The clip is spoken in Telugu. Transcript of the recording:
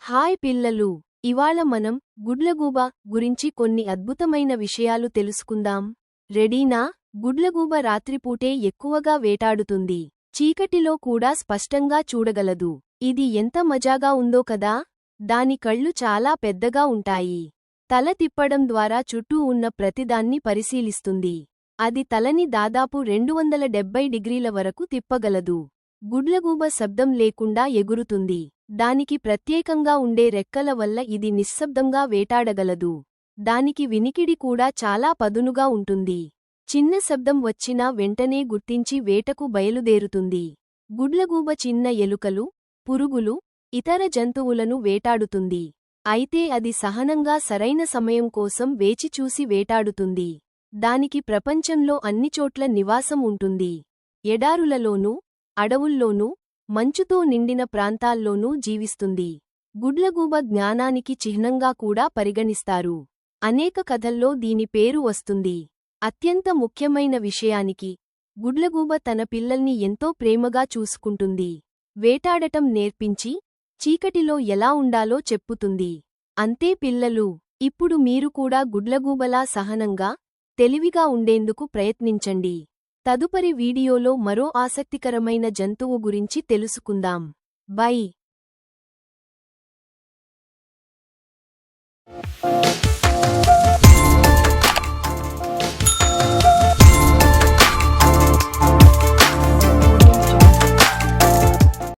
హాయ్ పిల్లలు, ఇవాళ మనం గుడ్లగూబ గురించి కొన్ని అద్భుతమైన విషయాలు తెలుసుకుందాం. రెడీనా? గుడ్లగూబ రాత్రిపూటే ఎక్కువగా వేటాడుతుంది. చీకటిలో కూడా స్పష్టంగా చూడగలదు. ఇది ఎంత మజాగా ఉందో కదా. దాని కళ్ళు చాలా పెద్దగా ఉంటాయి. తల తిప్పడం ద్వారా చుట్టూ ఉన్న ప్రతిదాన్ని పరిశీలిస్తుంది. అది తలని దాదాపు 270 డిగ్రీల వరకు తిప్పగలదు. గుడ్లగూబ శబ్దం లేకుండా ఎగురుతుంది. దానికి ప్రత్యేకంగా ఉండే రెక్కల వల్ల ఇది నిశ్శబ్దంగా వేటాడగలదు. దానికి వినికిడి కూడా చాలా పదునుగా ఉంటుంది. చిన్న శబ్దం వచ్చినా వెంటనే గుర్తించి వేటకు బయలుదేరుతుంది. గుడ్లగూబ చిన్న ఎలుకలు, పురుగులు, ఇతర జంతువులను వేటాడుతుంది. అయితే అది సహనంగా సరైన సమయం కోసం వేచిచూసి వేటాడుతుంది. దానికి ప్రపంచంలో అన్నిచోట్ల నివాసం ఉంటుంది. ఎడారులలోనూ, అడవుల్లోనూ, మంచుతో నిండిన ప్రాంతాల్లోనూ జీవిస్తుంది. గుడ్లగూబ జ్ఞానానికి చిహ్నంగా కూడా పరిగణిస్తారు. అనేక కథల్లో దీని పేరు వస్తుంది. అత్యంత ముఖ్యమైన విషయానికి, గుడ్లగూబ తన పిల్లల్ని ఎంతో ప్రేమగా చూసుకుంటుంది. వేటాడటం నేర్పించి, చీకటిలో ఎలా ఉండాలో చెప్పుతుంది. అంతే పిల్లలు, ఇప్పుడు మీరు కూడా గుడ్లగూబలా సహనంగా, తెలివిగా ఉండేందుకు ప్రయత్నించండి. తదుపరి వీడియోలో మరో ఆసక్తికరమైన జంతువు గురించి తెలుసుకుందాం. బై.